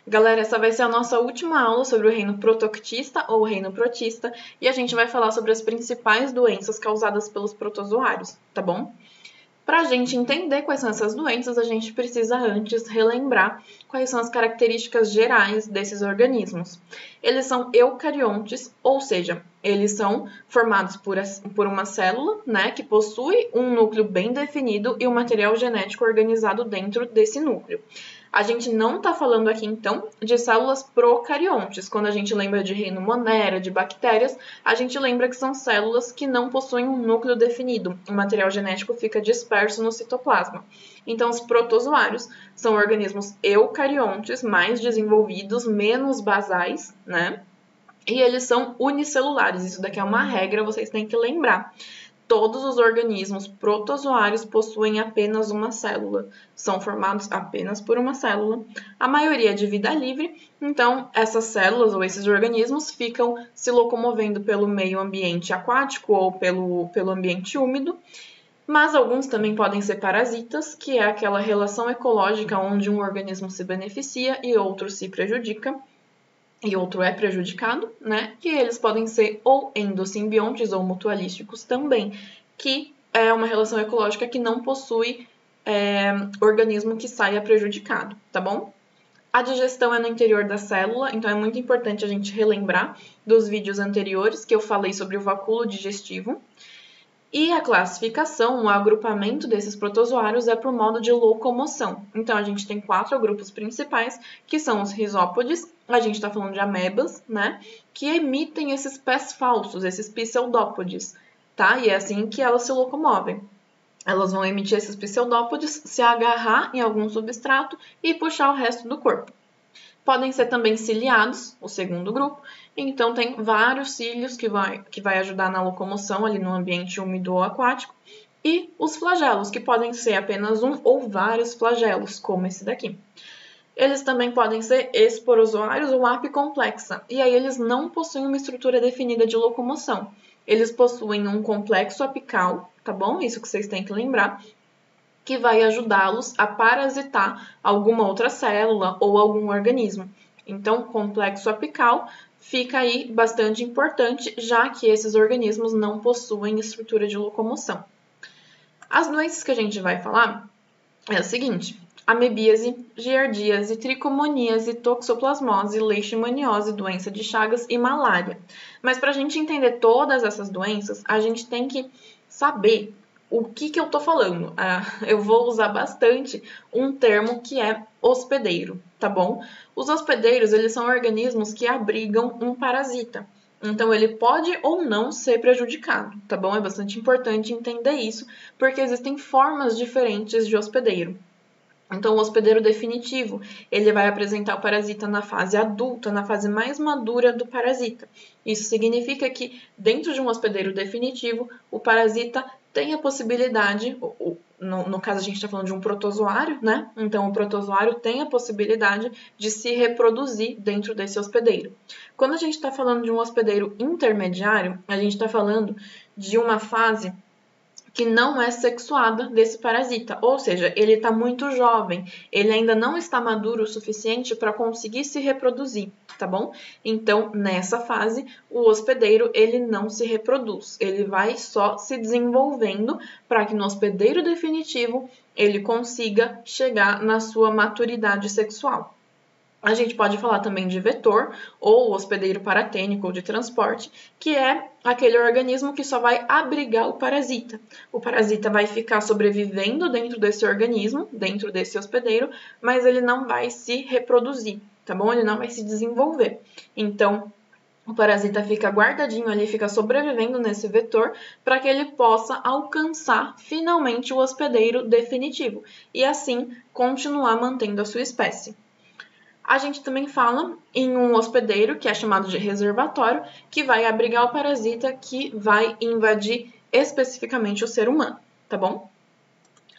Galera, essa vai ser a nossa última aula sobre o reino protoctista ou reino protista e a gente vai falar sobre as principais doenças causadas pelos protozoários, tá bom? Para a gente entender quais são essas doenças, a gente precisa antes relembrar quais são as características gerais desses organismos. Eles são eucariontes, ou seja, eles são formados por uma célula, né, que possui um núcleo bem definido e um material genético organizado dentro desse núcleo. A gente não está falando aqui, então, de células procariontes. Quando a gente lembra de reino Monera, de bactérias, a gente lembra que são células que não possuem um núcleo definido. O material genético fica disperso no citoplasma. Então, os protozoários são organismos eucariontes, mais desenvolvidos, menos basais, né? E eles são unicelulares. Isso daqui é uma regra, vocês têm que lembrar. Todos os organismos protozoários possuem apenas uma célula, são formados apenas por uma célula. A maioria é de vida livre, então essas células ou esses organismos ficam se locomovendo pelo meio ambiente aquático ou pelo ambiente úmido. Mas alguns também podem ser parasitas, que é aquela relação ecológica onde um organismo se beneficia e outro se prejudica. E outro é prejudicado, né? Que eles podem ser ou endosimbiontes ou mutualísticos também, que é uma relação ecológica que não possui organismo que saia prejudicado, tá bom? A digestão é no interior da célula, então é muito importante a gente relembrar dos vídeos anteriores que eu falei sobre o vacúolo digestivo. E a classificação, o agrupamento desses protozoários é por modo de locomoção. Então, a gente tem 4 grupos principais, que são os risópodes, a gente está falando de amebas, né? Que emitem esses pés falsos, esses pseudópodes, tá? E é assim que elas se locomovem. Elas vão emitir esses pseudópodes, se agarrar em algum substrato e puxar o resto do corpo. Podem ser também ciliados, o segundo grupo. Então, tem vários cílios que vai ajudar na locomoção ali no ambiente úmido ou aquático. E os flagelos, que podem ser apenas um ou vários flagelos, como esse daqui. Eles também podem ser esporozoários ou apicomplexa. E aí, eles não possuem uma estrutura definida de locomoção. Eles possuem um complexo apical, tá bom? Isso que vocês têm que lembrar, que vai ajudá-los a parasitar alguma outra célula ou algum organismo. Então, complexo apical fica aí bastante importante, já que esses organismos não possuem estrutura de locomoção. As doenças que a gente vai falar é o seguinte: amebíase, giardíase, tricomoníase, toxoplasmose, leishmaniose, doença de Chagas e malária. Mas para a gente entender todas essas doenças, a gente tem que saber o que eu tô falando. Eu vou usar bastante um termo que é hospedeiro, tá bom? Os hospedeiros, eles são organismos que abrigam um parasita. Então, ele pode ou não ser prejudicado, tá bom? É bastante importante entender isso, porque existem formas diferentes de hospedeiro. Então, o hospedeiro definitivo, ele vai apresentar o parasita na fase adulta, na fase mais madura do parasita. Isso significa que, dentro de um hospedeiro definitivo, o parasita tem a possibilidade, no caso a gente está falando de um protozoário, né? Então, o protozoário tem a possibilidade de se reproduzir dentro desse hospedeiro. Quando a gente está falando de um hospedeiro intermediário, a gente está falando de uma fase que não é sexuada desse parasita, ou seja, ele está muito jovem, ele ainda não está maduro o suficiente para conseguir se reproduzir, tá bom? Então, nessa fase, o hospedeiro, ele não se reproduz, ele vai só se desenvolvendo para que no hospedeiro definitivo ele consiga chegar na sua maturidade sexual. A gente pode falar também de vetor, ou hospedeiro paratênico ou de transporte, que é aquele organismo que só vai abrigar o parasita. O parasita vai ficar sobrevivendo dentro desse organismo, dentro desse hospedeiro, mas ele não vai se reproduzir, tá bom? Ele não vai se desenvolver. Então, o parasita fica guardadinho ali, fica sobrevivendo nesse vetor para que ele possa alcançar finalmente o hospedeiro definitivo e assim continuar mantendo a sua espécie. A gente também fala em um hospedeiro, que é chamado de reservatório, que vai abrigar o parasita que vai invadir especificamente o ser humano, tá bom?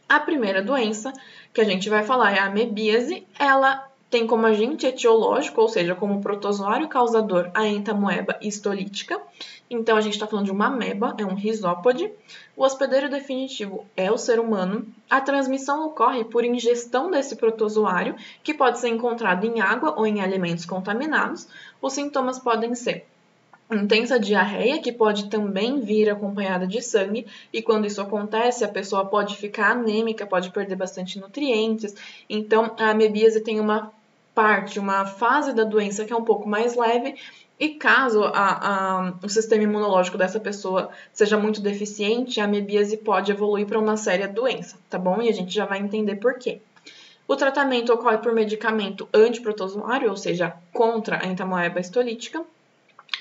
A primeira doença que a gente vai falar é a amebíase, ela tem como agente etiológico, ou seja, como protozoário causador, a entamoeba histolítica. Então, a gente está falando de uma ameba, é um risópode. O hospedeiro definitivo é o ser humano. A transmissão ocorre por ingestão desse protozoário, que pode ser encontrado em água ou em alimentos contaminados. Os sintomas podem ser intensa diarreia, que pode também vir acompanhada de sangue, e quando isso acontece, a pessoa pode ficar anêmica, pode perder bastante nutrientes. Então, a amebíase tem uma fase da doença que é um pouco mais leve, e caso o sistema imunológico dessa pessoa seja muito deficiente, a amebíase pode evoluir para uma séria doença, tá bom? E a gente já vai entender por quê. O tratamento ocorre por medicamento antiprotozoário, ou seja, contra a entamoeba histolítica,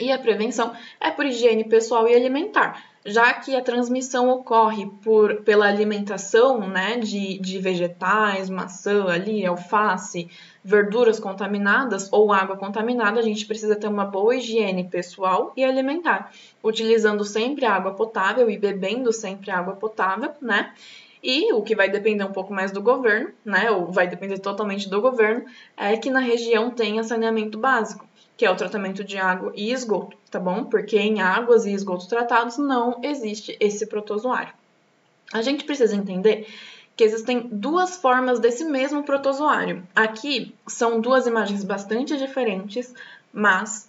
e a prevenção é por higiene pessoal e alimentar, já que a transmissão ocorre pela alimentação, né, de vegetais, maçã, ali, alface, verduras contaminadas ou água contaminada. A gente precisa ter uma boa higiene pessoal e alimentar, utilizando sempre água potável e bebendo sempre água potável, né? E o que vai depender um pouco mais do governo, né, ou vai depender totalmente do governo, é que na região tenha saneamento básico, que é o tratamento de água e esgoto, tá bom? Porque em águas e esgotos tratados não existe esse protozoário. A gente precisa entender que existem duas formas desse mesmo protozoário. Aqui são duas imagens bastante diferentes, mas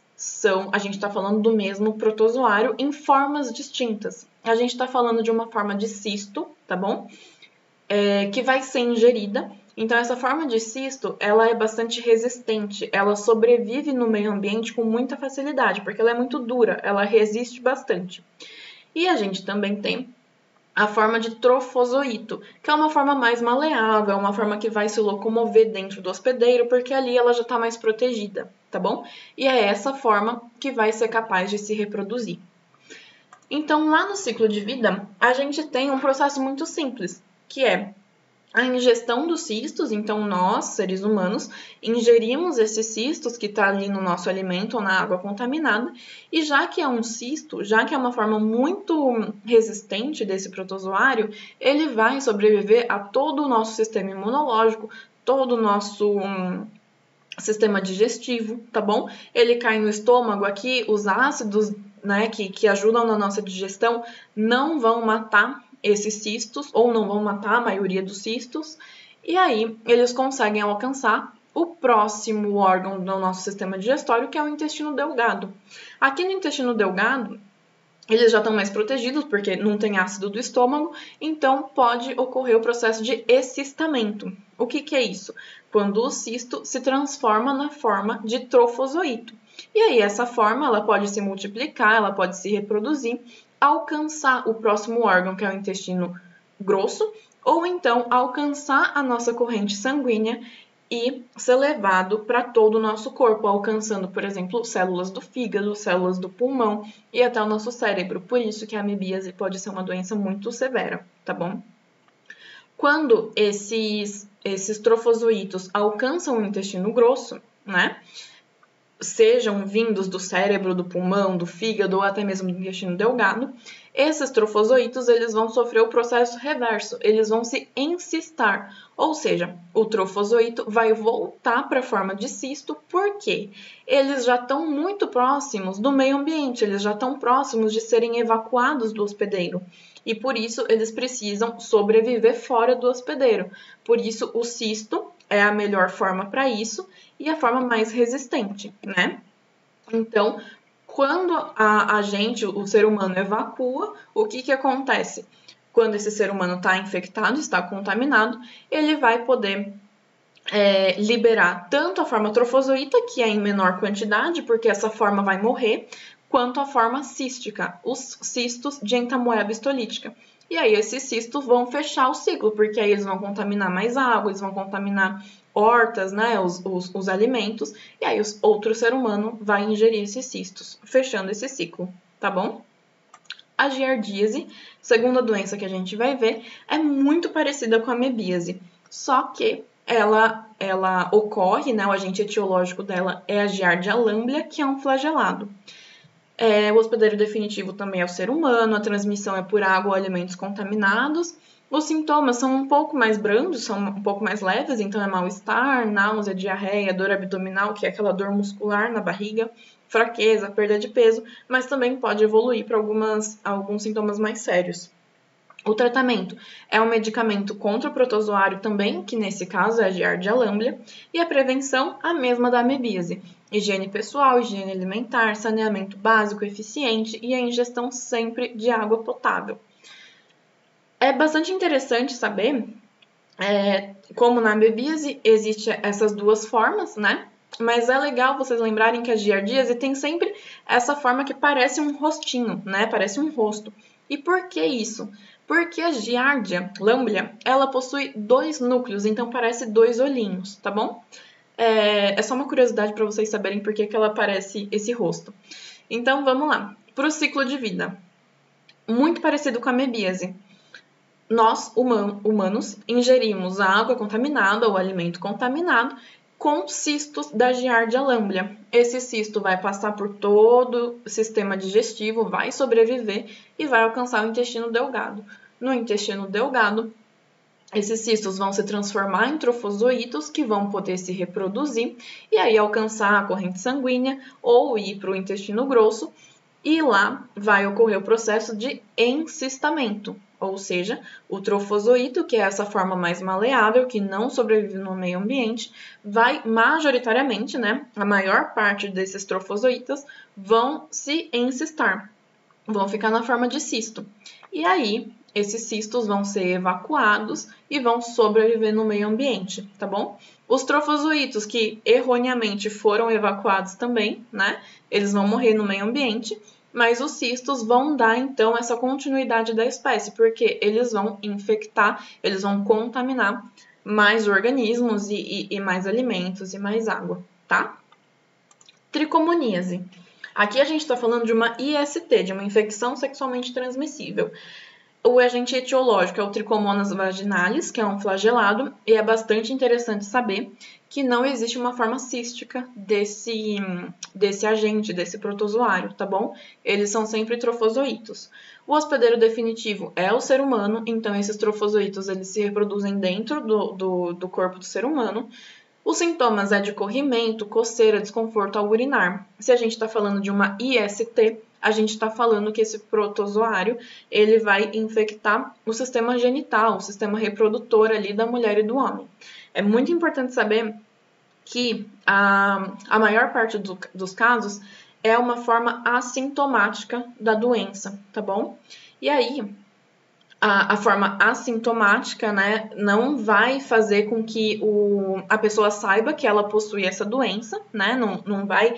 a gente está falando do mesmo protozoário em formas distintas. A gente está falando de uma forma de cisto, tá bom? Que vai ser ingerida. Então, essa forma de cisto, ela é bastante resistente, ela sobrevive no meio ambiente com muita facilidade, porque ela é muito dura, ela resiste bastante. E a gente também tem a forma de trofozoito, que é uma forma mais maleável, é uma forma que vai se locomover dentro do hospedeiro, porque ali ela já está mais protegida, tá bom? E é essa forma que vai ser capaz de se reproduzir. Então, lá no ciclo de vida, a gente tem um processo muito simples, que é a ingestão dos cistos. Então, nós, seres humanos, ingerimos esses cistos que está ali no nosso alimento ou na água contaminada, e já que é um cisto, já que é uma forma muito resistente desse protozoário, ele vai sobreviver a todo o nosso sistema imunológico, todo o nosso sistema digestivo, tá bom? Ele cai no estômago aqui, os ácidos, né, que ajudam na nossa digestão não vão matar esses cistos, ou não vão matar a maioria dos cistos, e aí eles conseguem alcançar o próximo órgão do nosso sistema digestório, que é o intestino delgado. Aqui no intestino delgado, eles já estão mais protegidos, porque não tem ácido do estômago, então pode ocorrer o processo de excistamento. O que é isso? Quando o cisto se transforma na forma de trofozoito. E aí essa forma ela pode se multiplicar, ela pode se reproduzir, alcançar o próximo órgão, que é o intestino grosso, ou então alcançar a nossa corrente sanguínea e ser levado para todo o nosso corpo, alcançando, por exemplo, células do fígado, células do pulmão e até o nosso cérebro. Por isso que a amebíase pode ser uma doença muito severa, tá bom? Quando esses trofozoítos alcançam o intestino grosso, né? Sejam vindos do cérebro, do pulmão, do fígado ou até mesmo do intestino delgado, esses trofozoítos eles vão sofrer o processo reverso, eles vão se encistar, ou seja, o trofozoito vai voltar para a forma de cisto, porque eles já estão muito próximos do meio ambiente, eles já estão próximos de serem evacuados do hospedeiro. E por isso eles precisam sobreviver fora do hospedeiro. Por isso o cisto é a melhor forma para isso e a forma mais resistente, né? Então, quando a gente, o ser humano, evacua, o que acontece? Quando esse ser humano está infectado, está contaminado, ele vai poder liberar tanto a forma trofozoíta, que é em menor quantidade, porque essa forma vai morrer, quanto a forma cística, os cistos de entamoeba histolítica. E aí esses cistos vão fechar o ciclo, porque aí eles vão contaminar mais água, eles vão contaminar hortas, né, os alimentos, e aí o outro ser humano vai ingerir esses cistos, fechando esse ciclo, tá bom? A giardíase, segunda doença que a gente vai ver, é muito parecida com a amebíase, só que ela ocorre, né, o agente etiológico dela é a Giardia lamblia, que é um flagelado. O hospedeiro definitivo também é o ser humano, a transmissão é por água ou alimentos contaminados. Os sintomas são um pouco mais brandos, são um pouco mais leves, então é mal-estar, náusea, diarreia, dor abdominal, que é aquela dor muscular na barriga, fraqueza, perda de peso, mas também pode evoluir para alguns sintomas mais sérios. O tratamento é um medicamento contra o protozoário também, que nesse caso é a Giardia lamblia, e a prevenção a mesma da amebíase. Higiene pessoal, higiene alimentar, saneamento básico eficiente e a ingestão sempre de água potável. É bastante interessante saber como na amebíase existem essas duas formas, né? Mas é legal vocês lembrarem que a giardíase tem sempre essa forma que parece um rostinho, né? Parece um rosto. E por que isso? Porque a Giardia lamblia, ela possui 2 núcleos, então parece 2 olhinhos, tá bom? É só uma curiosidade para vocês saberem por que ela parece esse rosto. Então, vamos lá. Para o ciclo de vida. Muito parecido com a amebíase. Nós, humanos, ingerimos a água contaminada ou alimento contaminado com cistos da Giardia lamblia. Esse cisto vai passar por todo o sistema digestivo, vai sobreviver e vai alcançar o intestino delgado. No intestino delgado, esses cistos vão se transformar em trofozoítos que vão poder se reproduzir e aí alcançar a corrente sanguínea ou ir para o intestino grosso. E lá vai ocorrer o processo de encistamento, ou seja, o trofozoito, que é essa forma mais maleável, que não sobrevive no meio ambiente, vai majoritariamente, né, a maior parte desses trofozoítas vão se encistar, vão ficar na forma de cisto. E aí, esses cistos vão ser evacuados e vão sobreviver no meio ambiente, tá bom? Os trofozoítos que erroneamente foram evacuados também, né? Eles vão morrer no meio ambiente, mas os cistos vão dar, então, essa continuidade da espécie, porque eles vão infectar, eles vão contaminar mais organismos e mais alimentos e mais água, tá? Tricomoníase. Aqui a gente está falando de uma IST, de uma infecção sexualmente transmissível. O agente etiológico é o Trichomonas vaginalis, que é um flagelado, e é bastante interessante saber que não existe uma forma cística desse agente, desse protozoário, tá bom? Eles são sempre trofozoítos. O hospedeiro definitivo é o ser humano, então esses trofozoítos eles se reproduzem dentro do corpo do ser humano. Os sintomas é de corrimento, coceira, desconforto ao urinar. Se a gente está falando de uma IST, a gente está falando que esse protozoário ele vai infectar o sistema genital, o sistema reprodutor ali da mulher e do homem. É muito importante saber que a maior parte dos casos é uma forma assintomática da doença, tá bom? E aí, a forma assintomática, né, não vai fazer com que a pessoa saiba que ela possui essa doença, né, não vai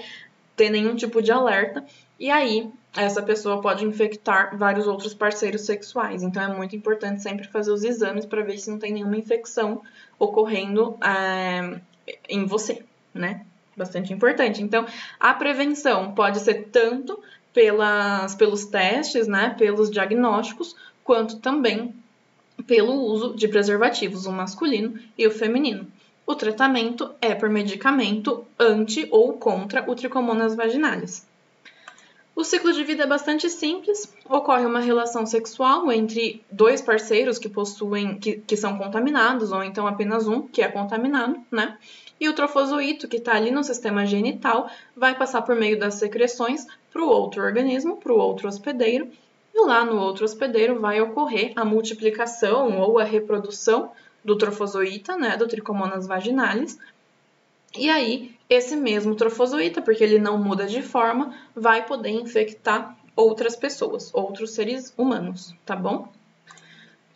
ter nenhum tipo de alerta, e aí essa pessoa pode infectar vários outros parceiros sexuais. Então é muito importante sempre fazer os exames para ver se não tem nenhuma infecção ocorrendo em você, né? Bastante importante. Então, a prevenção pode ser tanto pelos testes, né, pelos diagnósticos, quanto também pelo uso de preservativos, o masculino e o feminino. O tratamento é por medicamento anti ou contra o Trichomonas vaginalis. O ciclo de vida é bastante simples, ocorre uma relação sexual entre 2 parceiros que são contaminados, ou então apenas um que é contaminado, né? E o trofozoito, que está ali no sistema genital, vai passar por meio das secreções para o outro organismo, para o outro hospedeiro, e lá no outro hospedeiro vai ocorrer a multiplicação ou a reprodução do trofozoita, né, do Trichomonas vaginalis. E aí, esse mesmo trofozoita, porque ele não muda de forma, vai poder infectar outras pessoas, outros seres humanos, tá bom?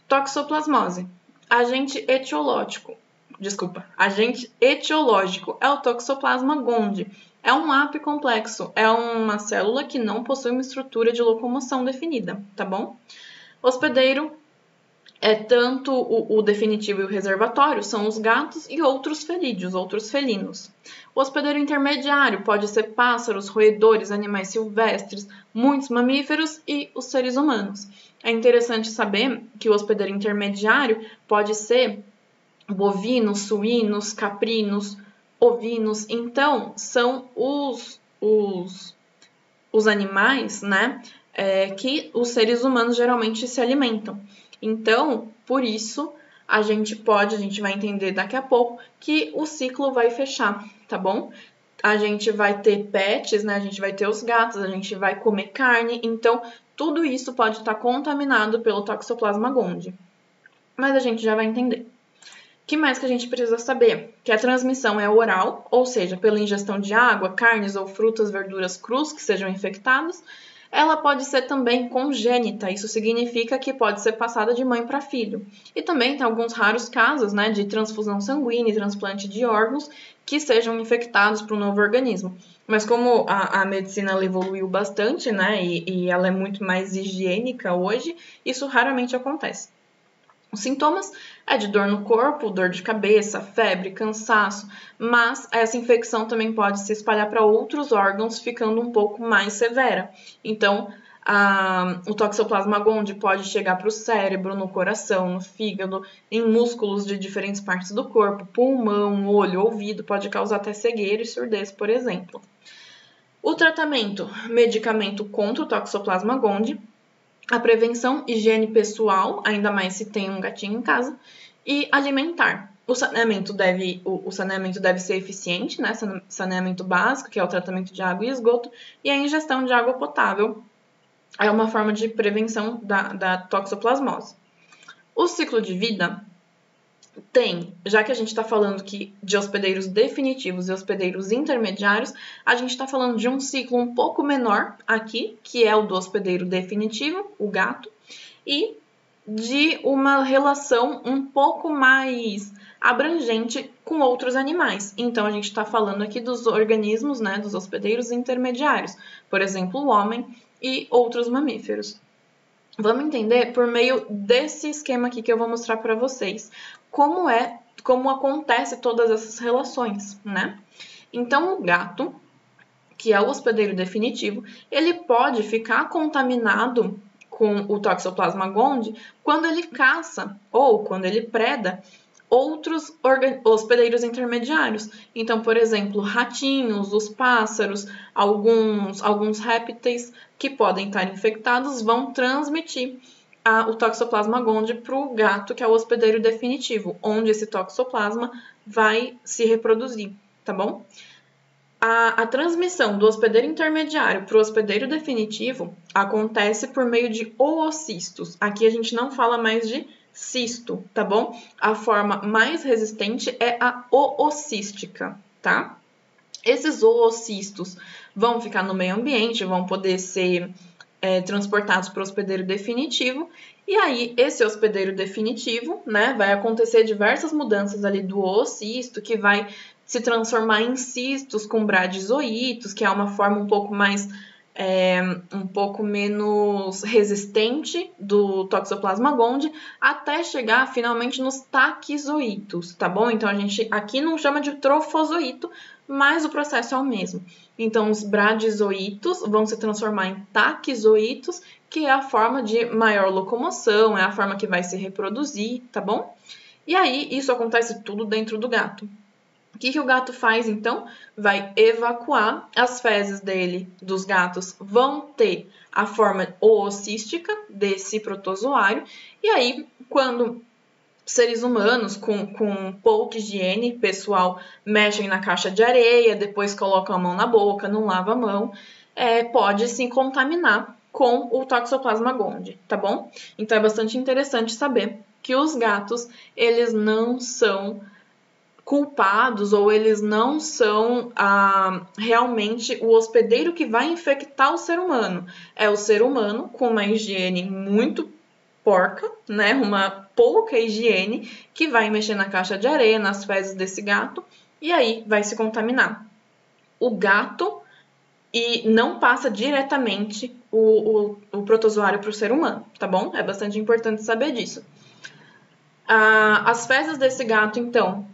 Toxoplasmose. Agente etiológico é o Toxoplasma gondii. É um apicomplexo, é uma célula que não possui uma estrutura de locomoção definida, tá bom? Hospedeiro é tanto o definitivo e o reservatório, são os gatos e outros felídeos, outros felinos. O hospedeiro intermediário pode ser pássaros, roedores, animais silvestres, muitos mamíferos e os seres humanos. É interessante saber que o hospedeiro intermediário pode ser bovinos, suínos, caprinos, ovinos. Então, são os animais, né, que os seres humanos geralmente se alimentam. Então, Por isso, a gente vai entender daqui a pouco que o ciclo vai fechar, tá bom? A gente vai ter pets, né? A gente vai ter os gatos, a gente vai comer carne, então tudo isso pode estar contaminado pelo Toxoplasma gondii. Mas a gente já vai entender. O que mais que a gente precisa saber? Que a transmissão é oral, ou seja, pela ingestão de água, carnes ou frutas, verduras crus que sejam infectados. Ela pode ser também congênita, isso significa que pode ser passada de mãe para filho. E também tem alguns raros casos, né, de transfusão sanguínea e transplante de órgãos que sejam infectados para um novo organismo. Mas como a medicina ela evoluiu bastante, né, e ela é muito mais higiênica hoje, isso raramente acontece. Os sintomas é de dor no corpo, dor de cabeça, febre, cansaço, mas essa infecção também pode se espalhar para outros órgãos, ficando um pouco mais severa. Então, o Toxoplasma gondii pode chegar para o cérebro, no coração, no fígado, em músculos de diferentes partes do corpo, pulmão, olho, ouvido, pode causar até cegueira e surdez, por exemplo. O tratamento, medicamento contra o Toxoplasma gondii, a prevenção, higiene pessoal, ainda mais se tem um gatinho em casa, e alimentar. O saneamento deve ser eficiente, né? Saneamento básico, que é o tratamento de água e esgoto, e a ingestão de água potável é uma forma de prevenção da toxoplasmose. O ciclo de vida tem, já que a gente está falando de hospedeiros definitivos e hospedeiros intermediários, a gente está falando de um ciclo um pouco menor aqui, que é o do hospedeiro definitivo, o gato, e de uma relação um pouco mais abrangente com outros animais. Então, a gente está falando aqui dos organismos, né, dos hospedeiros intermediários, por exemplo, o homem e outros mamíferos. Vamos entender por meio desse esquema aqui que eu vou mostrar para vocês como acontece todas essas relações, né? Então, o gato, que é o hospedeiro definitivo, ele pode ficar contaminado com o Toxoplasma gondii quando ele caça ou quando ele preda outros hospedeiros intermediários. Então, por exemplo, ratinhos, os pássaros, alguns répteis que podem estar infectados vão transmitir o Toxoplasma gondii para o gato, que é o hospedeiro definitivo, onde esse toxoplasma vai se reproduzir, tá bom? A transmissão do hospedeiro intermediário para o hospedeiro definitivo acontece por meio de oocistos. Aqui a gente não fala mais de cisto, tá bom? A forma mais resistente é a oocística, tá? Esses oocistos vão ficar no meio ambiente, vão poder ser transportados para o hospedeiro definitivo, e aí esse hospedeiro definitivo, né, vai acontecer diversas mudanças ali do oocisto, que vai se transformar em cistos com bradizoítos, que é uma forma um pouco menos resistente do Toxoplasma gondii, até chegar finalmente nos taquizoítos, tá bom? Então a gente aqui não chama de trofozoíto, mas o processo é o mesmo. Então os bradizoítos vão se transformar em taquizoítos, que é a forma de maior locomoção, é a forma que vai se reproduzir, tá bom? E aí isso acontece tudo dentro do gato. O que o gato faz, então? Vai evacuar, as fezes dos gatos, vão ter a forma oocística desse protozoário, e aí, quando seres humanos com pouca higiene pessoal mexem na caixa de areia, depois colocam a mão na boca, não lava a mão, pode se contaminar com o Toxoplasma gondii, tá bom? Então, é bastante interessante saber que os gatos, eles não são culpados ou eles não são realmente o hospedeiro que vai infectar o ser humano. É o ser humano com uma higiene muito porca, né? Uma pouca higiene que vai mexer na caixa de areia, nas fezes desse gato e aí vai se contaminar. O gato e não passa diretamente o protozoário para o ser humano, tá bom? É bastante importante saber disso. As fezes desse gato, então,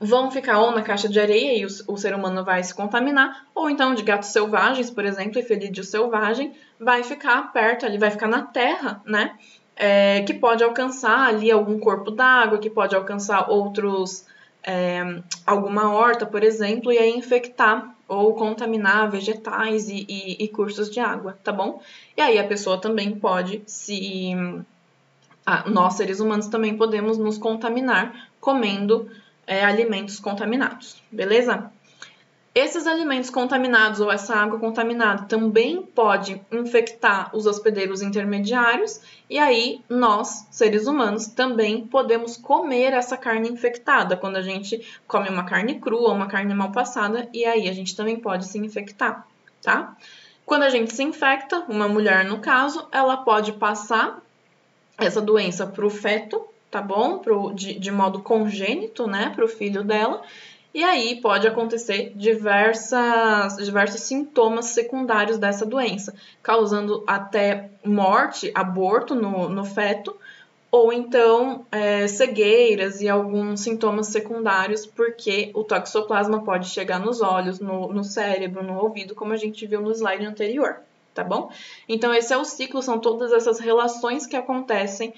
vão ficar ou na caixa de areia e o ser humano vai se contaminar, ou então de gatos selvagens, por exemplo, e felídeo selvagem, vai ficar perto ali, vai ficar na terra, né? Que pode alcançar ali algum corpo d'água, que pode alcançar alguma horta, por exemplo, e aí infectar ou contaminar vegetais e cursos de água, tá bom? E aí a pessoa também pode nós, seres humanos, também podemos nos contaminar comendo alimentos contaminados, beleza? Esses alimentos contaminados ou essa água contaminada também pode infectar os hospedeiros intermediários e aí nós, seres humanos, também podemos comer essa carne infectada quando a gente come uma carne crua ou uma carne mal passada e aí a gente também pode se infectar, tá? Quando a gente se infecta, uma mulher no caso, ela pode passar essa doença para o feto, tá bom? De modo congênito, né, para o filho dela. E aí pode acontecer diversos sintomas secundários dessa doença, causando até morte, aborto no feto, ou então cegueiras e alguns sintomas secundários, porque o toxoplasma pode chegar nos olhos, no cérebro, no ouvido, como a gente viu no slide anterior, tá bom? Então esse é o ciclo, são todas essas relações que acontecem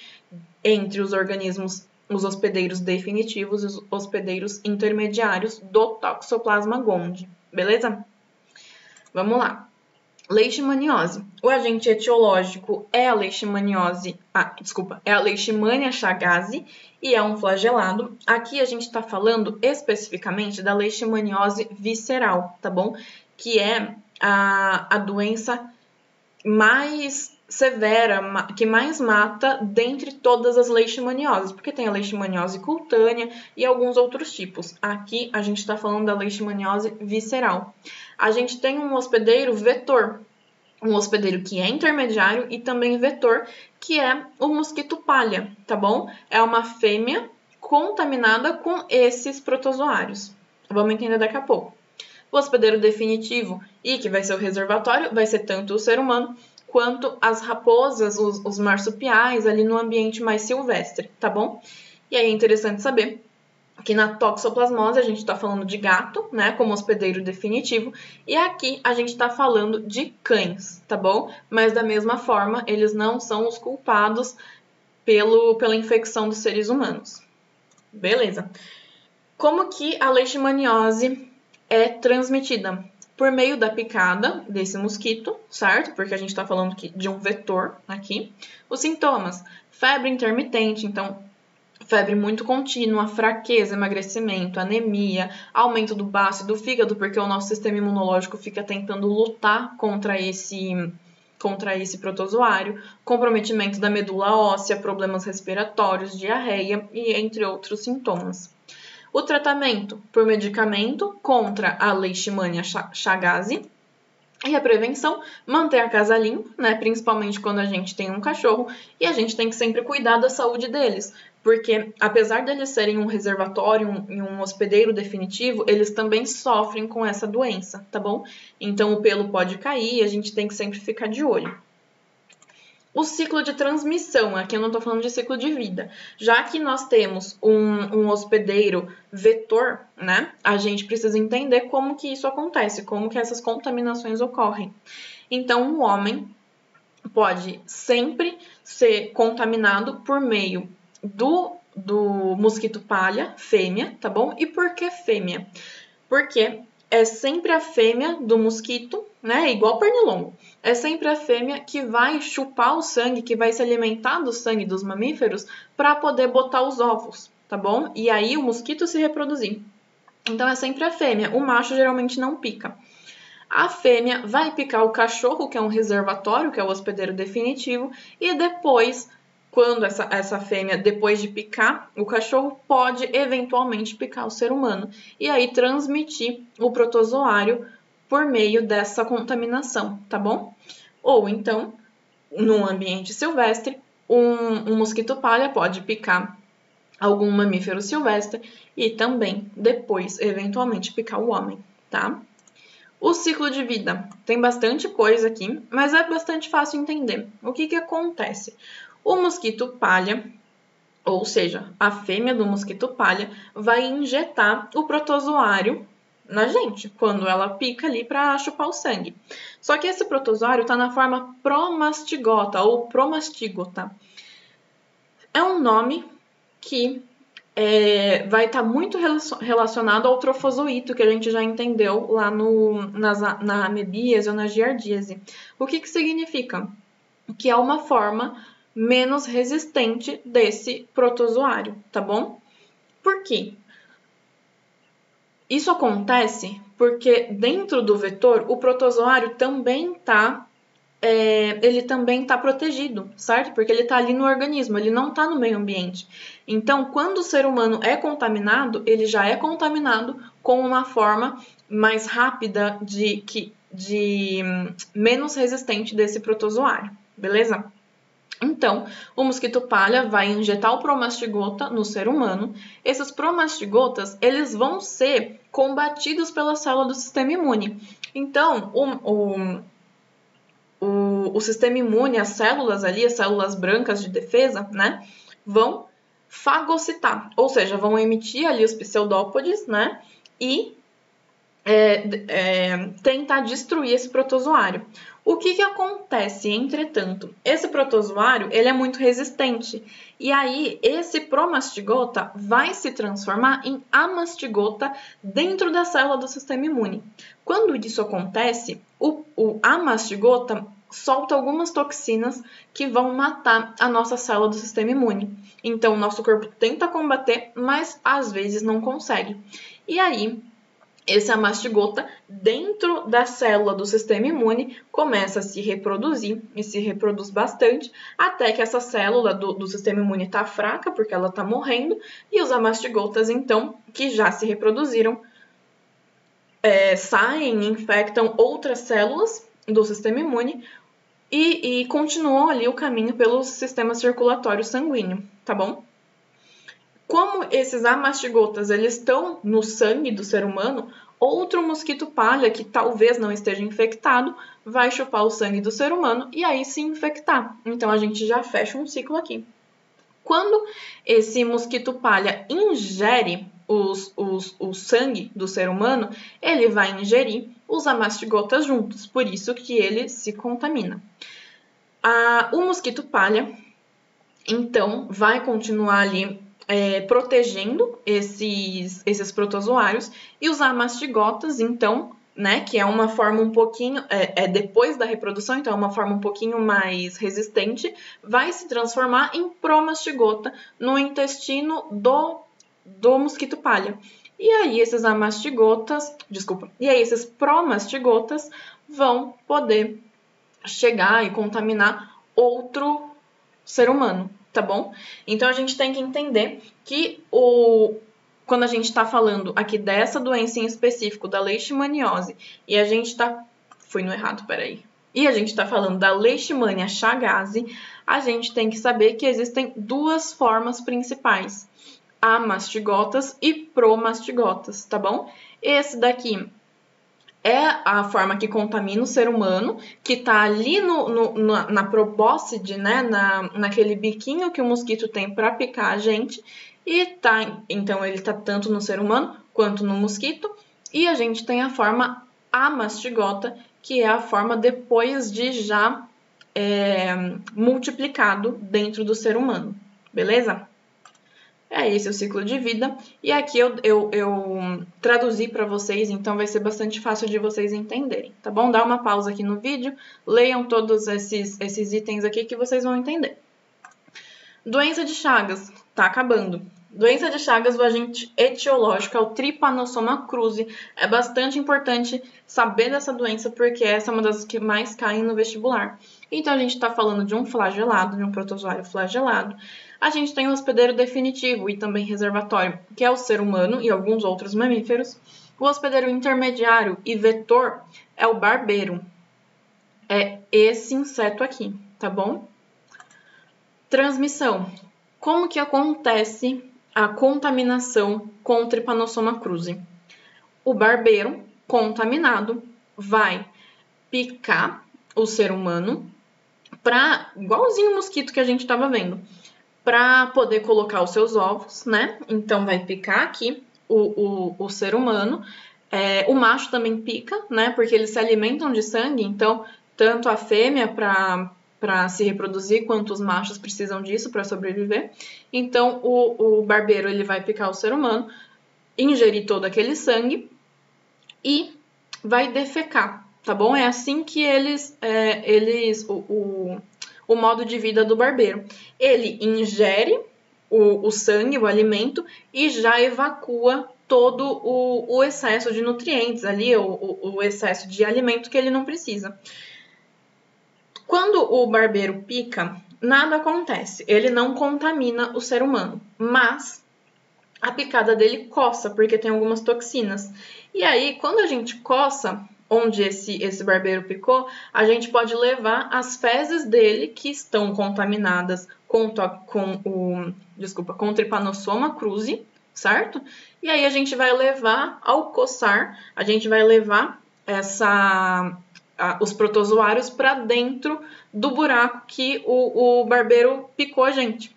entre os organismos, os hospedeiros definitivos e os hospedeiros intermediários do Toxoplasma gondii, beleza? Vamos lá. Leishmaniose. O agente etiológico é a Leishmaniose, é a Leishmania chagas e é um flagelado. Aqui a gente está falando especificamente da Leishmaniose visceral, tá bom? Que é a doença mais severa, que mais mata dentre todas as leishmanioses, porque tem a leishmaniose cutânea e alguns outros tipos. Aqui a gente está falando da leishmaniose visceral. A gente tem um hospedeiro vetor, um hospedeiro que é intermediário e também vetor, que é o mosquito palha, tá bom? É uma fêmea contaminada com esses protozoários. Vamos entender daqui a pouco. O hospedeiro definitivo e que vai ser o reservatório vai ser tanto o ser humano quanto as raposas, os marsupiais ali no ambiente mais silvestre, tá bom? E aí é interessante saber que na toxoplasmose a gente está falando de gato, né, como hospedeiro definitivo, e aqui a gente está falando de cães, tá bom? Mas da mesma forma, eles não são os culpados pela infecção dos seres humanos. Beleza. Como que a leishmaniose é transmitida? Por meio da picada desse mosquito, certo? Porque a gente está falando de um vetor aqui. Os sintomas: febre intermitente, então febre muito contínua, fraqueza, emagrecimento, anemia, aumento do baço e do fígado, porque o nosso sistema imunológico fica tentando lutar contra esse protozoário, comprometimento da medula óssea, problemas respiratórios, diarreia e entre outros sintomas. O tratamento por medicamento contra a Leishmania chagas e a prevenção, manter a casa limpa, né, principalmente quando a gente tem um cachorro, e a gente tem que sempre cuidar da saúde deles, porque apesar deles serem um reservatório e um hospedeiro definitivo, eles também sofrem com essa doença, tá bom? Então o pelo pode cair e a gente tem que sempre ficar de olho. O ciclo de transmissão, aqui eu não estou falando de ciclo de vida. Já que nós temos um hospedeiro vetor, né? A gente precisa entender como que isso acontece, como que essas contaminações ocorrem. Então, o homem pode sempre ser contaminado por meio do mosquito palha, fêmea, tá bom? E por que fêmea? Porque é sempre a fêmea do mosquito, né? Igual pernilongo. É sempre a fêmea que vai chupar o sangue, que vai se alimentar do sangue dos mamíferos para poder botar os ovos, tá bom? E aí o mosquito se reproduzir. Então é sempre a fêmea. O macho geralmente não pica. A fêmea vai picar o cachorro, que é um reservatório, que é o hospedeiro definitivo, e depois, quando essa fêmea, depois de picar o cachorro, pode eventualmente picar o ser humano e aí transmitir o protozoário por meio dessa contaminação, tá bom? Ou então, num ambiente silvestre, um mosquito palha pode picar algum mamífero silvestre e também, depois, eventualmente, picar o homem, tá? O ciclo de vida. Tem bastante coisa aqui, mas é bastante fácil entender. O que acontece? O mosquito palha, ou seja, a fêmea do mosquito palha, vai injetar o protozoário na gente, quando ela pica ali para chupar o sangue. Só que esse protozoário está na forma promastigota ou promastigota. É um nome que vai estar muito relacionado ao trofozoito, que a gente já entendeu lá na amebíase ou na giardíase. O que significa? Que é uma forma menos resistente desse protozoário, tá bom? Por quê? Isso acontece porque dentro do vetor o protozoário também está ele também está protegido, certo? Porque ele está ali no organismo, ele não está no meio ambiente. Então, quando o ser humano é contaminado, ele já é contaminado com uma forma mais rápida de menos resistente desse protozoário, beleza? Então, o mosquito palha vai injetar o promastigota no ser humano. Esses promastigotas, eles vão ser combatidos pela célula do sistema imune. Então, o sistema imune, as células ali, as células brancas de defesa, né, vão fagocitar, ou seja, vão emitir ali os pseudópodes, né, e tentar destruir esse protozoário. O que acontece, entretanto? Esse protozoário ele é muito resistente e aí esse promastigota vai se transformar em amastigota dentro da célula do sistema imune. Quando isso acontece, o amastigota solta algumas toxinas que vão matar a nossa célula do sistema imune. Então, o nosso corpo tenta combater, mas às vezes não consegue. E aí, esse amastigota, dentro da célula do sistema imune, começa a se reproduzir e se reproduz bastante, até que essa célula do sistema imune está fraca, porque ela está morrendo, e os amastigotas, então, que já se reproduziram, saem e infectam outras células do sistema imune e continuam ali o caminho pelo sistema circulatório sanguíneo, tá bom? Como esses amastigotas eles estão no sangue do ser humano, outro mosquito palha que talvez não esteja infectado vai chupar o sangue do ser humano e aí se infectar. Então a gente já fecha um ciclo aqui. Quando esse mosquito palha ingere o sangue do ser humano, ele vai ingerir os amastigotas juntos, por isso que ele se contamina. O mosquito palha, então, vai continuar ali protegendo esses protozoários e os amastigotas, então, né, que é uma forma um pouquinho, depois da reprodução, então é uma forma um pouquinho mais resistente, vai se transformar em promastigota no intestino do mosquito palha. E aí esses esses promastigotas vão poder chegar e contaminar outro ser humano, tá bom? Então a gente tem que entender que quando a gente está falando aqui dessa doença em específico, da leishmaniose, e a gente está... Fui no errado, peraí. E a gente está falando da Leishmania chagas, a gente tem que saber que existem duas formas principais, amastigotas e promastigotas, tá bom? Esse daqui é a forma que contamina o ser humano, que está ali na probóscide, né, naquele biquinho que o mosquito tem para picar a gente, então ele está tanto no ser humano quanto no mosquito, e a gente tem a forma amastigota, que é a forma depois de já multiplicado dentro do ser humano, beleza? Esse o ciclo de vida. E aqui eu traduzi para vocês, então vai ser bastante fácil de vocês entenderem, tá bom? Dá uma pausa aqui no vídeo, leiam todos esses itens aqui que vocês vão entender. Doença de Chagas, tá acabando. Doença de Chagas, o agente etiológico é o Trypanosoma cruzi. É bastante importante saber dessa doença, porque essa é uma das que mais caem no vestibular. Então, a gente está falando de um flagelado, de um protozoário flagelado. A gente tem o hospedeiro definitivo e também reservatório, que é o ser humano e alguns outros mamíferos. O hospedeiro intermediário e vetor é o barbeiro. É esse inseto aqui, tá bom? Transmissão. Como que acontece a contaminação com o Trypanosoma cruzi? O barbeiro contaminado vai picar o ser humano igualzinho o mosquito que a gente estava vendo, para poder colocar os seus ovos, né? Então vai picar aqui o ser humano. O macho também pica, né? Porque eles se alimentam de sangue, então tanto a fêmea para se reproduzir, quanto os machos precisam disso para sobreviver. Então, o barbeiro ele vai picar o ser humano, ingerir todo aquele sangue e vai defecar, tá bom? É assim que o modo de vida do barbeiro? Ele ingere o sangue, o alimento, e já evacua todo o excesso de nutrientes ali, o excesso de alimento que ele não precisa. Quando o barbeiro pica, nada acontece, ele não contamina o ser humano, mas a picada dele coça, porque tem algumas toxinas. E aí, quando a gente coça onde esse barbeiro picou, a gente pode levar as fezes dele, que estão contaminadas com o Trypanosoma cruzi, certo? E aí a gente vai levar, ao coçar, a gente vai levar os protozoários para dentro do buraco que o barbeiro picou a gente.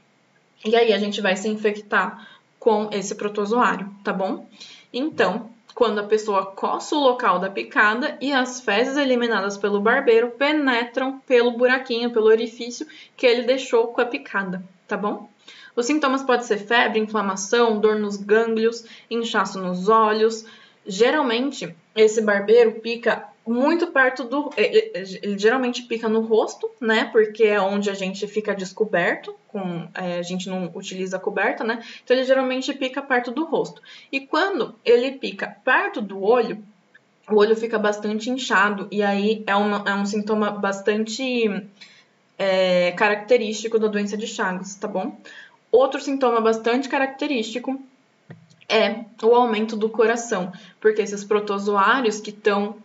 E aí a gente vai se infectar com esse protozoário, tá bom? Então, quando a pessoa coça o local da picada e as fezes eliminadas pelo barbeiro penetram pelo buraquinho, pelo orifício que ele deixou com a picada, tá bom? Os sintomas podem ser febre, inflamação, dor nos gânglios, inchaço nos olhos. Geralmente, esse barbeiro pica muito perto ele geralmente pica no rosto, né? Porque é onde a gente fica descoberto, a gente não utiliza coberta, né? Então ele geralmente pica perto do rosto. E quando ele pica perto do olho, o olho fica bastante inchado, e aí é um sintoma bastante característico da doença de Chagas, tá bom? Outro sintoma bastante característico é o aumento do coração, porque esses protozoários que estão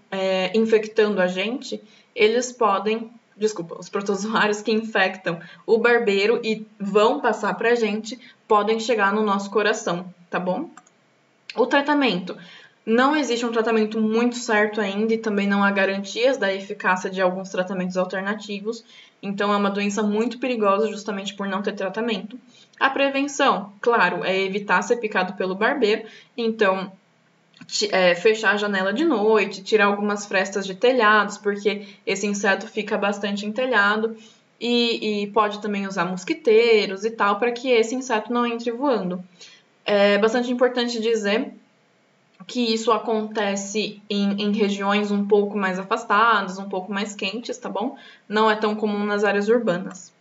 infectando a gente, eles podem, os protozoários que infectam o barbeiro e vão passar para a gente, podem chegar no nosso coração, tá bom? O tratamento. Não existe um tratamento muito certo ainda e também não há garantias da eficácia de alguns tratamentos alternativos, então é uma doença muito perigosa justamente por não ter tratamento. A prevenção, claro, é evitar ser picado pelo barbeiro, então fechar a janela de noite, tirar algumas frestas de telhados, porque esse inseto fica bastante em telhado, e pode também usar mosquiteiros e tal, para que esse inseto não entre voando. É bastante importante dizer que isso acontece em regiões um pouco mais afastadas, um pouco mais quentes, tá bom? Não é tão comum nas áreas urbanas.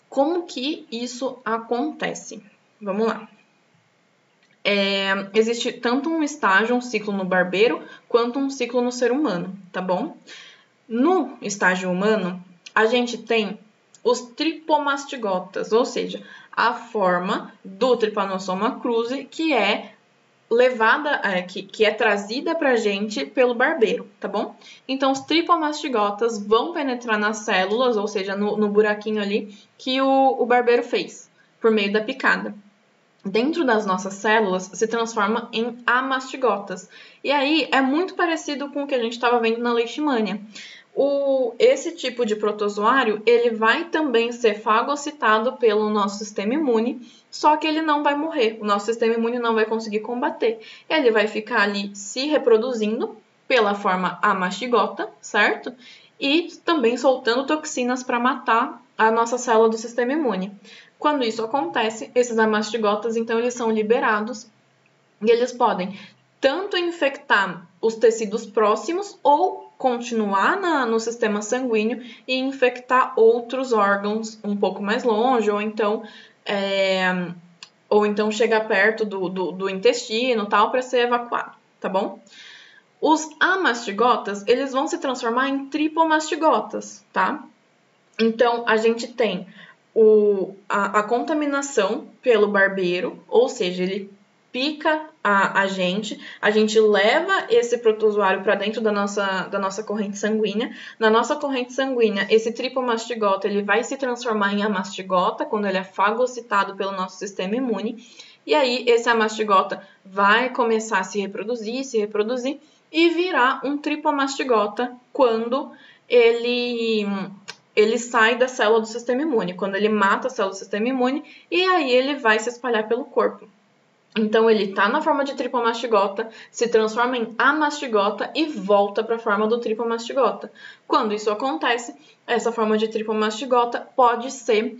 Como que isso acontece? Vamos lá. Existe tanto um estágio, um ciclo no barbeiro, quanto um ciclo no ser humano, tá bom? No estágio humano, a gente tem os tripomastigotas, ou seja, a forma do Trypanosoma cruzi, que é levada, que é trazida pra gente pelo barbeiro, tá bom? Então, os tripomastigotas vão penetrar nas células, ou seja, no buraquinho ali que o barbeiro fez, por meio da picada. Dentro das nossas células, se transforma em amastigotas. E aí, é muito parecido com o que a gente estava vendo na leishmania. Esse tipo de protozoário, ele vai também ser fagocitado pelo nosso sistema imune, só que ele não vai morrer, o nosso sistema imune não vai conseguir combater. Ele vai ficar ali se reproduzindo pela forma amastigota, certo? E também soltando toxinas para matar a nossa célula do sistema imune. Quando isso acontece, esses amastigotas, então, eles são liberados e eles podem tanto infectar os tecidos próximos ou continuar no sistema sanguíneo e infectar outros órgãos um pouco mais longe, ou então chegar perto do intestino, tal, para ser evacuado, tá bom? Os amastigotas, eles vão se transformar em tripomastigotas, tá? Então, a gente tem a contaminação pelo barbeiro, ou seja, ele pica a gente leva esse protozoário para dentro da nossa corrente sanguínea. Na nossa corrente sanguínea, esse tripomastigota ele vai se transformar em amastigota quando ele é fagocitado pelo nosso sistema imune. E aí, esse amastigota vai começar a se reproduzir e virar um tripomastigota quando ele sai da célula do sistema imune, quando ele mata a célula do sistema imune, e aí ele vai se espalhar pelo corpo. Então, ele está na forma de tripomastigota, se transforma em amastigota e volta para a forma do tripomastigota. Quando isso acontece, essa forma de tripomastigota pode ser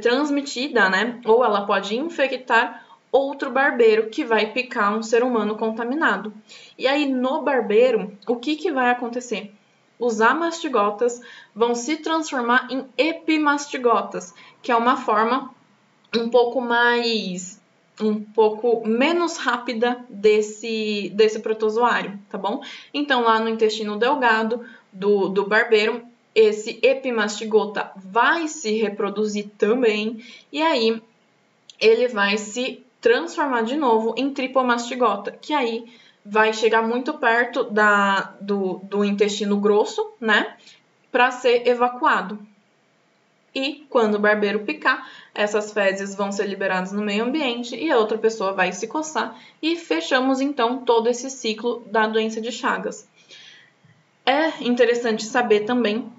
transmitida, né? Ou ela pode infectar outro barbeiro que vai picar um ser humano contaminado. E aí, no barbeiro, o que vai acontecer? os amastigotas vão se transformar em epimastigotas, que é uma forma um pouco menos rápida desse protozoário, tá bom? Então, lá no intestino delgado do barbeiro, esse epimastigota vai se reproduzir também, e aí ele vai se transformar de novo em tripomastigota, que aí vai chegar muito perto do intestino grosso, né? Para ser evacuado. E quando o barbeiro picar, essas fezes vão ser liberadas no meio ambiente e a outra pessoa vai se coçar. E fechamos então todo esse ciclo da doença de Chagas. É interessante saber também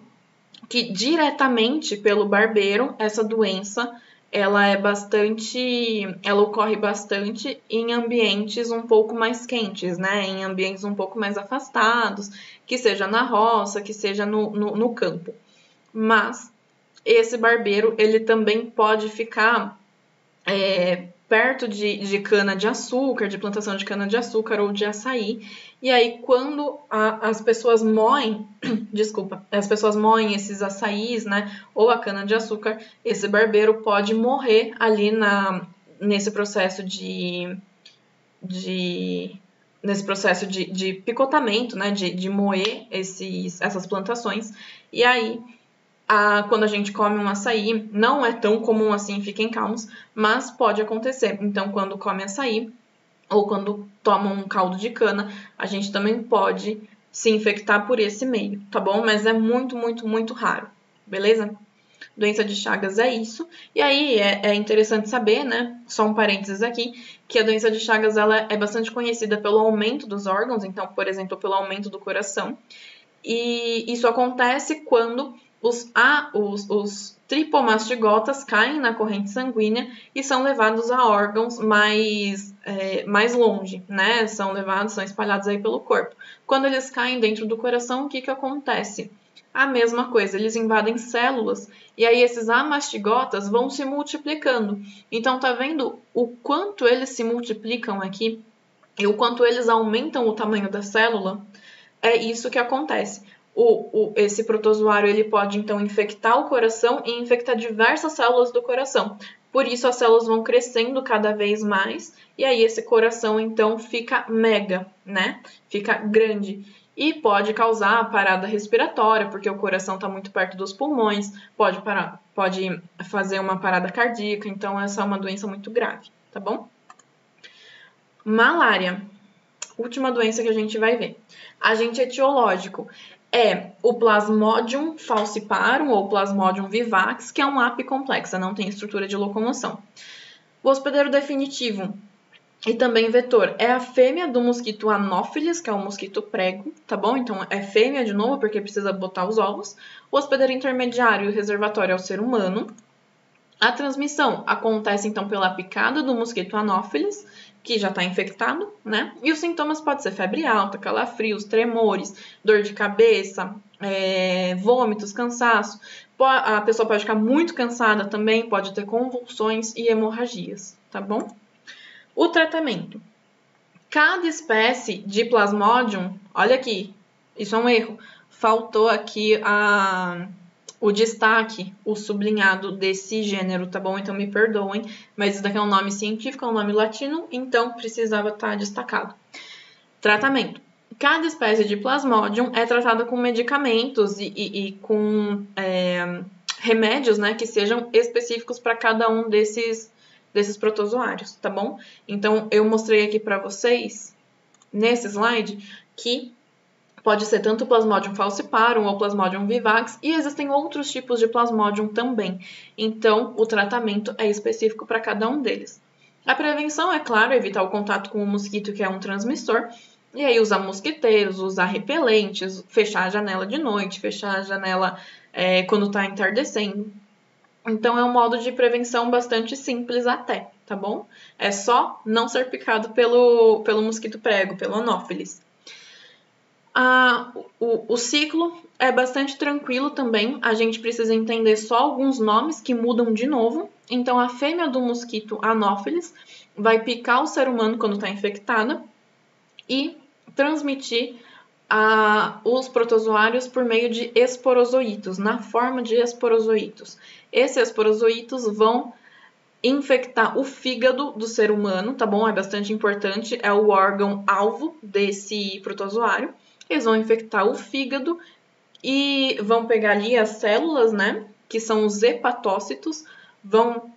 que diretamente pelo barbeiro, essa doença ela ocorre bastante em ambientes um pouco mais quentes, né? Em ambientes um pouco mais afastados, que seja na roça, que seja no campo. Mas esse barbeiro, ele também pode ficar perto de cana-de-açúcar, de plantação de cana-de-açúcar ou de açaí. E aí, quando as pessoas moem, as pessoas moem esses açaís, né, ou a cana-de-açúcar, esse barbeiro pode morrer ali nesse processo de picotamento, né, de moer essas plantações. E aí, quando a gente come um açaí, não é tão comum assim, fiquem calmos, mas pode acontecer. Então, quando come açaí ou quando toma um caldo de cana, a gente também pode se infectar por esse meio, tá bom? Mas é muito, muito, muito raro, beleza? Doença de Chagas é isso. E aí é interessante saber, né? Só um parênteses aqui, que a doença de Chagas ela é bastante conhecida pelo aumento dos órgãos, então, por exemplo, pelo aumento do coração. E isso acontece quando os tripomastigotas caem na corrente sanguínea e são levados a órgãos mais longe, né? São espalhados aí pelo corpo. Quando eles caem dentro do coração, o que acontece? A mesma coisa, eles invadem células e aí esses amastigotas vão se multiplicando. Então, tá vendo o quanto eles se multiplicam aqui e o quanto eles aumentam o tamanho da célula? É isso que acontece. Esse protozoário ele pode, então, infectar o coração e infectar diversas células do coração. Por isso, as células vão crescendo cada vez mais e aí esse coração, então, fica mega, né? Fica grande. E pode causar parada respiratória, porque o coração está muito perto dos pulmões, pode fazer uma parada cardíaca, então essa é uma doença muito grave, tá bom? Malária. Última doença que a gente vai ver. Agente etiológico é o Plasmodium falciparum ou Plasmodium vivax, que é uma apicomplexa, não tem estrutura de locomoção. O hospedeiro definitivo e também vetor é a fêmea do mosquito Anopheles, que é o mosquito prego, tá bom? Então é fêmea de novo, porque precisa botar os ovos. O hospedeiro intermediário e o reservatório é o ser humano. A transmissão acontece então pela picada do mosquito Anopheles, que já está infectado, né? E os sintomas podem ser febre alta, calafrios, tremores, dor de cabeça, vômitos, cansaço. A pessoa pode ficar muito cansada também, pode ter convulsões e hemorragias, tá bom? O tratamento. Cada espécie de Plasmodium, olha aqui, isso é um erro, faltou aqui o destaque, o sublinhado desse gênero, tá bom? Então me perdoem, mas isso daqui é um nome científico, é um nome latino, então precisava estar destacado. Tratamento. Cada espécie de Plasmodium é tratada com medicamentos e com remédios, né, que sejam específicos para cada um desses protozoários, tá bom? Então, eu mostrei aqui para vocês, nesse slide, que pode ser tanto o Plasmodium falciparum ou Plasmodium vivax, e existem outros tipos de Plasmodium também. Então, o tratamento é específico para cada um deles. A prevenção, é claro, evitar o contato com o mosquito, que é um transmissor, e aí usar mosquiteiros, usar repelentes, fechar a janela de noite, fechar a janela quando está entardecendo. Então, é um modo de prevenção bastante simples até, tá bom? É só não ser picado pelo mosquito prego, pelo Anopheles. O ciclo é bastante tranquilo também. A gente precisa entender só alguns nomes que mudam de novo. Então, a fêmea do mosquito Anopheles vai picar o ser humano quando está infectada e transmitir os protozoários por meio de esporozoítos, na forma de esporozoítos. Esses esporozoítos vão infectar o fígado do ser humano, tá bom? É bastante importante, é o órgão-alvo desse protozoário. Eles vão infectar o fígado e vão pegar ali as células, né? Que são os hepatócitos, vão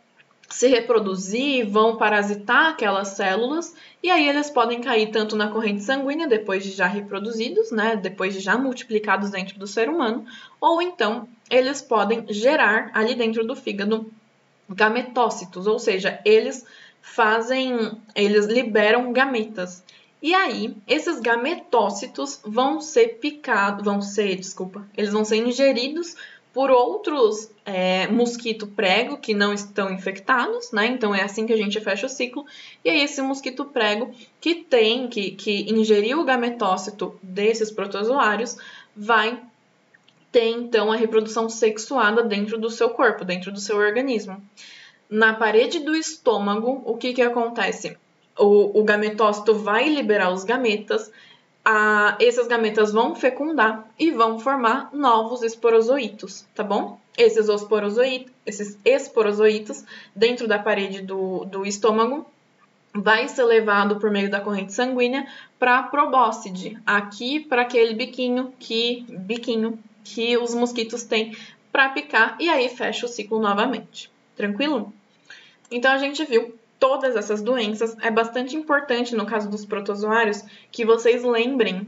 se reproduzir, vão parasitar aquelas células, e aí eles podem cair tanto na corrente sanguínea, depois de já reproduzidos, né, depois de já multiplicados dentro do ser humano, ou então eles podem gerar ali dentro do fígado gametócitos, ou seja, eles liberam gametas. E aí, esses gametócitos eles vão ser ingeridos por outros mosquito prego que não estão infectados, né? Então é assim que a gente fecha o ciclo. E aí esse mosquito prego que ingeriu o gametócito desses protozoários vai ter então a reprodução sexuada dentro do seu corpo, dentro do seu organismo. Na parede do estômago, o que acontece? O gametócito vai liberar os gametas, esses gametas vão fecundar e vão formar novos esporozoítos, tá bom? Esses esporozoítos dentro da parede do estômago vai ser levado por meio da corrente sanguínea para a probóscide, aqui para aquele biquinho que os mosquitos têm para picar, e aí fecha o ciclo novamente. Tranquilo? Então a gente viu todas essas doenças. É bastante importante, no caso dos protozoários, que vocês lembrem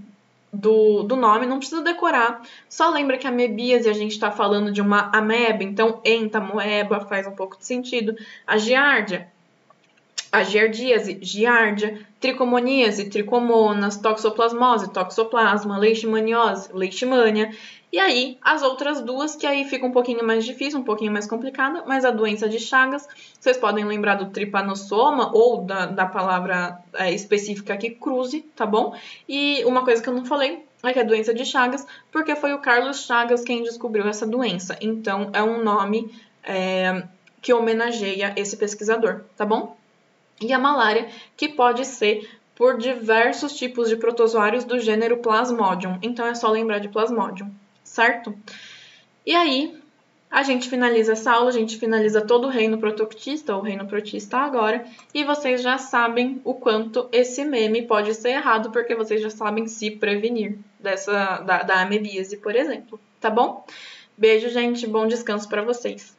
do nome, não precisa decorar, só lembra que a amebíase a gente está falando de uma ameba, então entamoeba faz um pouco de sentido. A giardíase, giardia, tricomoníase, tricomonas, toxoplasmose, toxoplasma, leishmaniose, leishmania. E aí, as outras duas, que aí fica um pouquinho mais difícil, um pouquinho mais complicada, mas a doença de Chagas, vocês podem lembrar do tripanossoma ou da palavra específica aqui, cruzi, tá bom? E uma coisa que eu não falei é que a doença de Chagas, porque foi o Carlos Chagas quem descobriu essa doença. Então, é um nome que homenageia esse pesquisador, tá bom? E a malária, que pode ser por diversos tipos de protozoários do gênero Plasmodium. Então, é só lembrar de Plasmodium, certo? E aí, a gente finaliza essa aula, a gente finaliza todo o reino protoctista, ou reino protista agora, e vocês já sabem o quanto esse meme pode ser errado, porque vocês já sabem se prevenir da amebíase, por exemplo, tá bom? Beijo, gente, bom descanso para vocês.